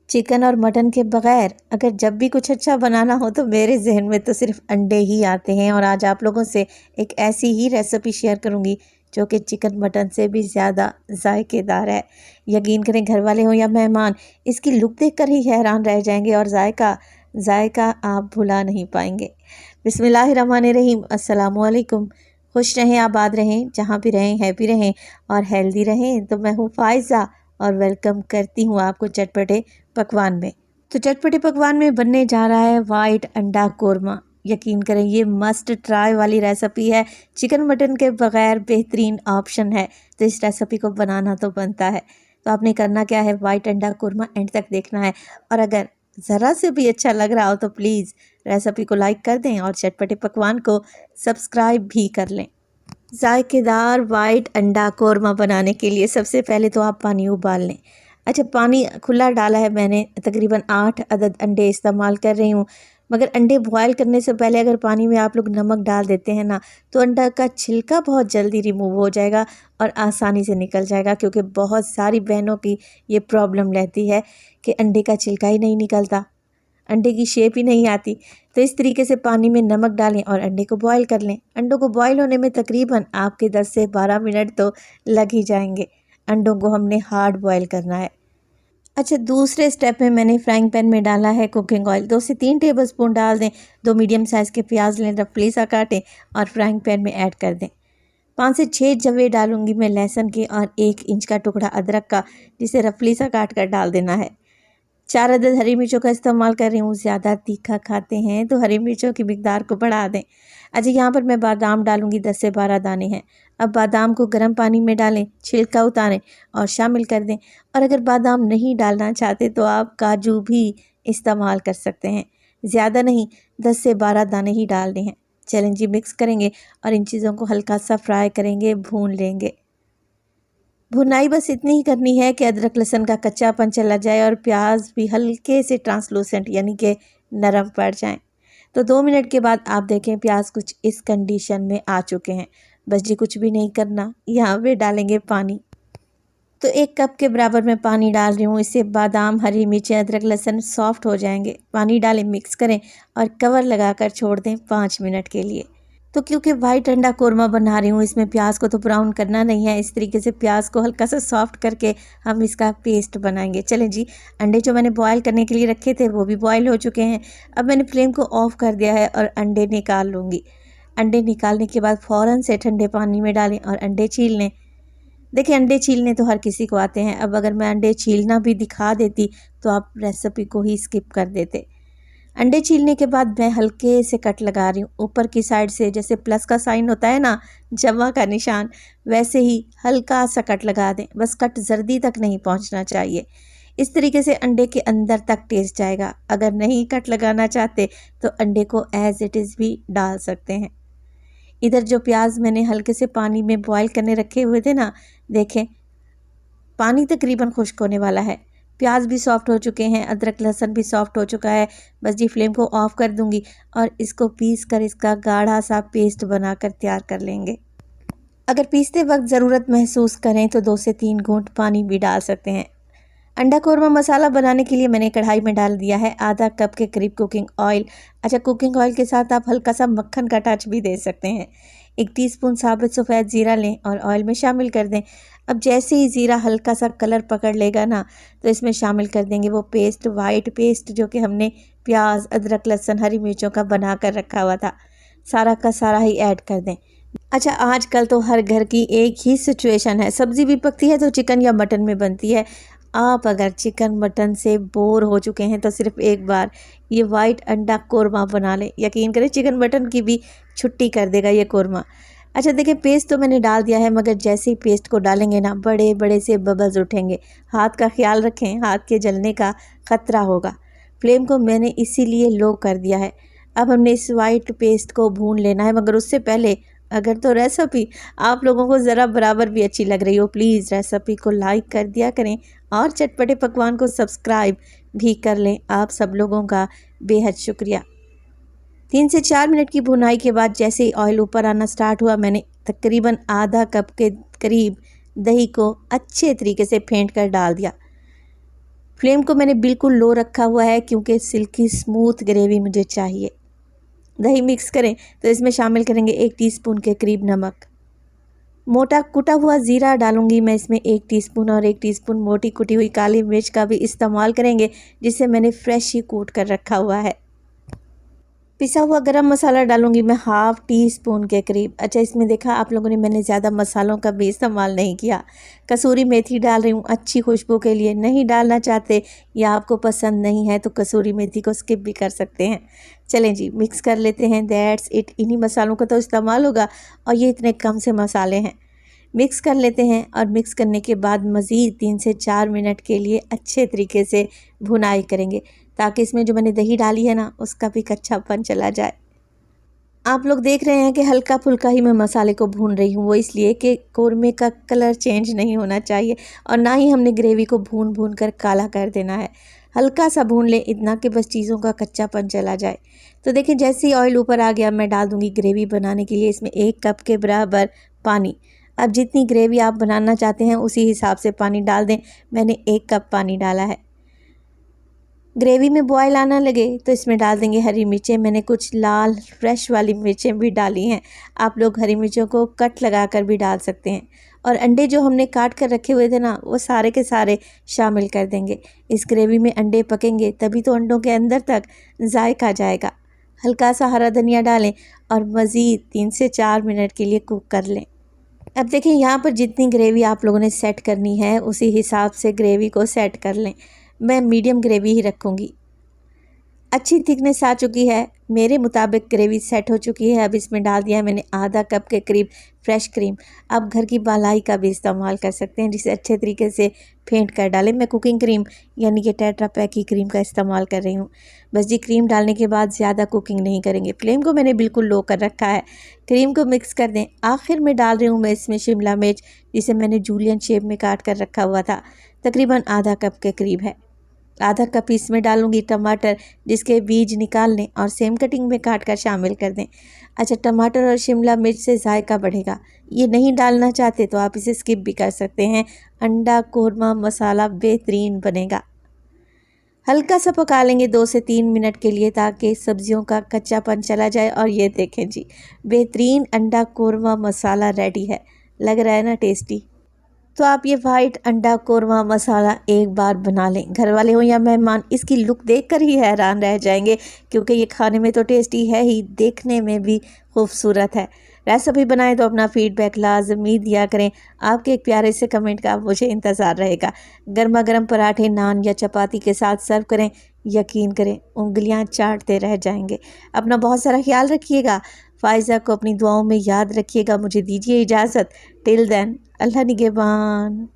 Chicken और mutton के बगैर अगर जब भी कुछ अच्छा बनाना हो तो मेरे जहन में तो सिर्फ अंडे ही आते हैं। और आज आप लोगों से एक ऐसी ही रेसिपी शेयर करूंगी जो कि चिकन मटन से भी ज़्यादा जायकेदार है। यकीन करें, घर वाले हों या मेहमान, इसकी लुक देखकर ही हैरान रह जाएंगे और जायका जायका आप भुला नहीं पाएंगे। बिस्मिल्लाहिर्रहमानिर्रहीम, अस्सलामुअलैकुम। खुश रहें, आबाद रहें, जहाँ भी रहें हैप्पी रहें और हेल्दी रहें। तो मैं हूँ फ़ायज़ा और वेलकम करती हूँ आपको चटपटे पकवान में। तो चटपटे पकवान में बनने जा रहा है वाइट अंडा कोरमा। यकीन करें, ये मस्ट ट्राई वाली रेसिपी है। चिकन मटन के बगैर बेहतरीन ऑप्शन है। तो इस रेसिपी को बनाना तो बनता है। तो आपने करना क्या है, वाइट अंडा कोरमा एंड तक देखना है। और अगर ज़रा से भी अच्छा लग रहा हो तो प्लीज़ रेसिपी को लाइक कर दें और चटपटे पकवान को सब्सक्राइब भी कर लें। जायकेदार वाइट अंडा कोरमा बनाने के लिए सबसे पहले तो आप पानी उबाल लें। अच्छा, पानी खुला डाला है मैंने, तकरीबन 8 अदद अंडे इस्तेमाल कर रही हूँ। मगर अंडे बॉयल करने से पहले अगर पानी में आप लोग नमक डाल देते हैं ना, तो अंडा का छिलका बहुत जल्दी रिमूव हो जाएगा और आसानी से निकल जाएगा। क्योंकि बहुत सारी बहनों की ये प्रॉब्लम रहती है कि अंडे का छिलका ही नहीं निकलता, अंडे की शेप ही नहीं आती। तो इस तरीके से पानी में नमक डालें और अंडे को बॉईल कर लें। अंडों को बॉईल होने में तकरीबन आपके 10 से 12 मिनट तो लग ही जाएंगे। अंडों को हमने हार्ड बॉईल करना है। अच्छा, दूसरे स्टेप में मैंने फ्राइंग पैन में डाला है कुकिंग ऑयल। 2 से 3 टेबलस्पून डाल दें। 2 मीडियम साइज़ के प्याज लें, रफली सा काटें और फ्राइंग पैन में ऐड कर दें। 5 से 6 जवे डालूंगी मैं लहसुन के और 1 इंच का टुकड़ा अदरक का, जिसे रफली सा काट कर डाल देना है। 4 अदद हरी मिर्चों का इस्तेमाल कर रही हूँ। ज़्यादा तीखा खाते हैं तो हरी मिर्चों की मिकदार को बढ़ा दें। अच्छा, यहाँ पर मैं बादाम डालूंगी, 10 से 12 दाने हैं। अब बादाम को गर्म पानी में डालें, छिलका उतारें और शामिल कर दें। और अगर बादाम नहीं डालना चाहते तो आप काजू भी इस्तेमाल कर सकते हैं। ज़्यादा नहीं, 10 से 12 दाने ही डालने हैं। चलें जी, मिक्स करेंगे और इन चीज़ों को हल्का सा फ्राई करेंगे, भून लेंगे। भुनाई बस इतनी ही करनी है कि अदरक लहसुन का कच्चापन चला जाए और प्याज भी हल्के से ट्रांसलूसेंट यानी कि नरम पड़ जाएं। तो 2 मिनट के बाद आप देखें प्याज कुछ इस कंडीशन में आ चुके हैं। बस जी, कुछ भी नहीं करना, यहाँ पे डालेंगे पानी। तो 1 कप के बराबर मैं पानी डाल रही हूँ। इससे बादाम, हरी मिर्चें, अदरक लहसुन सॉफ्ट हो जाएंगे। पानी डालें, मिक्स करें और कवर लगाकर छोड़ दें 5 मिनट के लिए। तो क्योंकि वाइट अंडा कोरमा बना रही हूँ, इसमें प्याज को तो ब्राउन करना नहीं है। इस तरीके से प्याज को हल्का सा सॉफ्ट करके हम इसका पेस्ट बनाएंगे। चलें जी, अंडे जो मैंने बॉयल करने के लिए रखे थे वो भी बॉयल हो चुके हैं। अब मैंने फ्लेम को ऑफ कर दिया है और अंडे निकाल लूँगी। अंडे निकालने के बाद फ़ौरन से ठंडे पानी में डालें और अंडे छील लें। देखिए, अंडे छीलने तो हर किसी को आते हैं। अब अगर मैं अंडे छीलना भी दिखा देती तो आप रेसिपी को ही स्किप कर देते। अंडे छीलने के बाद मैं हल्के से कट लगा रही हूँ। ऊपर की साइड से जैसे प्लस का साइन होता है ना, जमा का निशान, वैसे ही हल्का सा कट लगा दें। बस कट जर्दी तक नहीं पहुँचना चाहिए। इस तरीके से अंडे के अंदर तक टेस्ट जाएगा। अगर नहीं कट लगाना चाहते तो अंडे को एज इट इज़ भी डाल सकते हैं। इधर जो प्याज मैंने हल्के से पानी में बॉईल करने रखे हुए थे ना, देखें पानी तकरीबन खुश्क होने वाला है। प्याज भी सॉफ्ट हो चुके हैं, अदरक लहसुन भी सॉफ्ट हो चुका है। बस जी, फ्लेम को ऑफ कर दूंगी और इसको पीस कर इसका गाढ़ा सा पेस्ट बनाकर तैयार कर लेंगे। अगर पीसते वक्त ज़रूरत महसूस करें तो 2 से 3 घूंट पानी भी डाल सकते हैं। अंडा कोरमा मसाला बनाने के लिए मैंने कढ़ाई में डाल दिया है आधा कप के करीब कुकिंग ऑयल। अच्छा, कुकिंग ऑयल के साथ आप हल्का सा मक्खन का टच भी दे सकते हैं। 1 टीस्पून साबुत सफ़ेद ज़ीरा लें और ऑयल में शामिल कर दें। अब जैसे ही ज़ीरा हल्का सा कलर पकड़ लेगा ना, तो इसमें शामिल कर देंगे वो पेस्ट, वाइट पेस्ट जो कि हमने प्याज, अदरक लहसुन, हरी मिर्चों का बना कर रखा हुआ था। सारा का सारा ही ऐड कर दें। अच्छा, आजकल तो हर घर की एक ही सिचुएशन है, सब्ज़ी भी पकती है तो चिकन या मटन में बनती है। आप अगर चिकन मटन से बोर हो चुके हैं तो सिर्फ एक बार ये वाइट अंडा कोरमा बना लें। यकीन करें, चिकन मटन की भी छुट्टी कर देगा ये कोरमा। अच्छा देखिए, पेस्ट तो मैंने डाल दिया है, मगर जैसे ही पेस्ट को डालेंगे ना, बड़े बड़े से बबल्स उठेंगे। हाथ का ख्याल रखें, हाथ के जलने का ख़तरा होगा। फ्लेम को मैंने इसीलिए लो कर दिया है। अब हमने इस वाइट पेस्ट को भून लेना है, मगर उससे पहले अगर तो रेसिपी आप लोगों को ज़रा बराबर भी अच्छी लग रही हो, प्लीज़ रेसिपी को लाइक कर दिया करें और चटपटे पकवान को सब्सक्राइब भी कर लें। आप सब लोगों का बेहद शुक्रिया। 3 से 4 मिनट की भुनाई के बाद जैसे ही ऑयल ऊपर आना स्टार्ट हुआ, मैंने तकरीबन आधा कप के करीब दही को अच्छे तरीके से फेंट कर डाल दिया। फ्लेम को मैंने बिल्कुल लो रखा हुआ है क्योंकि सिल्की स्मूथ ग्रेवी मुझे चाहिए। दही मिक्स करें तो इसमें शामिल करेंगे 1 टीस्पून के करीब नमक। मोटा कुटा हुआ ज़ीरा डालूंगी मैं इसमें 1 टीस्पून, और 1 टीस्पून मोटी कुटी हुई काली मिर्च का भी इस्तेमाल करेंगे, जिसे मैंने फ्रेश ही कूट कर रखा हुआ है। पिसा हुआ गरम मसाला डालूंगी मैं 1/2 टीस्पून के करीब। अच्छा, इसमें देखा आप लोगों ने मैंने ज़्यादा मसालों का भी इस्तेमाल नहीं किया। कसूरी मेथी डाल रही हूँ अच्छी खुशबू के लिए। नहीं डालना चाहते या आपको पसंद नहीं है तो कसूरी मेथी को स्किप भी कर सकते हैं। चलें जी, मिक्स कर लेते हैं। दैट्स इट, इन्हीं मसालों का तो इस्तेमाल होगा और ये इतने कम से मसाले हैं। मिक्स कर लेते हैं और मिक्स करने के बाद मज़ीद 3 से 4 मिनट के लिए अच्छे तरीके से भुनाई करेंगे, ताकि इसमें जो मैंने दही डाली है ना उसका भी कच्चापन चला जाए। आप लोग देख रहे हैं कि हल्का फुल्का ही मैं मसाले को भून रही हूँ, वो इसलिए कि कौरमे का कलर चेंज नहीं होना चाहिए और ना ही हमने ग्रेवी को भून भून कर काला कर देना है। हल्का सा भून लें, इतना कि बस चीज़ों का कच्चापन चला जाए। तो देखिए, जैसे ही ऑयल ऊपर आ गया, मैं डाल दूँगी ग्रेवी बनाने के लिए इसमें 1 कप के बराबर पानी। अब जितनी ग्रेवी आप बनाना चाहते हैं उसी हिसाब से पानी डाल दें। मैंने 1 कप पानी डाला है। ग्रेवी में बॉयल आना लगे तो इसमें डाल देंगे हरी मिर्चें। मैंने कुछ लाल फ्रेश वाली मिर्चें भी डाली हैं। आप लोग हरी मिर्चों को कट लगाकर भी डाल सकते हैं। और अंडे जो हमने काट कर रखे हुए थे ना, वो सारे के सारे शामिल कर देंगे। इस ग्रेवी में अंडे पकेंगे तभी तो अंडों के अंदर तक जायका जाएगा। हल्का सा हरा धनिया डालें और मज़ीद 3 से 4 मिनट के लिए कुक कर लें। अब देखिए, यहाँ पर जितनी ग्रेवी आप लोगों ने सेट करनी है उसी हिसाब से ग्रेवी को सेट कर लें। मैं मीडियम ग्रेवी ही रखूँगी। अच्छी थिकनेस आ चुकी है, मेरे मुताबिक ग्रेवी सेट हो चुकी है। अब इसमें डाल दिया है मैंने आधा कप के करीब फ्रेश क्रीम। आप घर की मलाई का भी इस्तेमाल कर सकते हैं, जिसे अच्छे तरीके से फेंट कर डालें। मैं कुकिंग क्रीम यानी कि टेट्रा पैक की क्रीम का इस्तेमाल कर रही हूँ। बस जी, क्रीम डालने के बाद ज़्यादा कुकिंग नहीं करेंगे। फ्लेम को मैंने बिल्कुल लो कर रखा है। क्रीम को मिक्स कर दें। आखिर में डाल रही हूँ मैं इसमें शिमला मिर्च, जिसे मैंने जूलियन शेप में काट कर रखा हुआ था। तकरीबन आधा कप के करीब है। आधा कप इसमें डालूंगी टमाटर, जिसके बीज निकाल लें और सेम कटिंग में काट कर शामिल कर दें। अच्छा, टमाटर और शिमला मिर्च से जायका बढ़ेगा। ये नहीं डालना चाहते तो आप इसे स्किप भी कर सकते हैं। अंडा कोरमा मसाला बेहतरीन बनेगा। हल्का सा पका लेंगे 2 से 3 मिनट के लिए, ताकि सब्जियों का कच्चापन चला जाए। और ये देखें जी, बेहतरीन अंडा कोरमा मसाला रेडी है। लग रहा है ना टेस्टी? तो आप ये वाइट अंडा कोरमा मसाला एक बार बना लें। घर वाले हो या मेहमान, इसकी लुक देखकर ही हैरान रह जाएंगे, क्योंकि ये खाने में तो टेस्टी है ही, देखने में भी खूबसूरत है। रेसिपी बनाएं तो अपना फीडबैक लाजमी दिया करें। आपके एक प्यारे से कमेंट का मुझे इंतज़ार रहेगा। गर्मा गर्म पराठे, नान या चपाती के साथ सर्व करें, यकीन करें उंगलियां चाटते रह जाएंगे। अपना बहुत सारा ख्याल रखिएगा। फ़ाइज़ा को अपनी दुआओं में याद रखिएगा। मुझे दीजिए इजाज़त। टिल देन, अल्लाह निगहबान।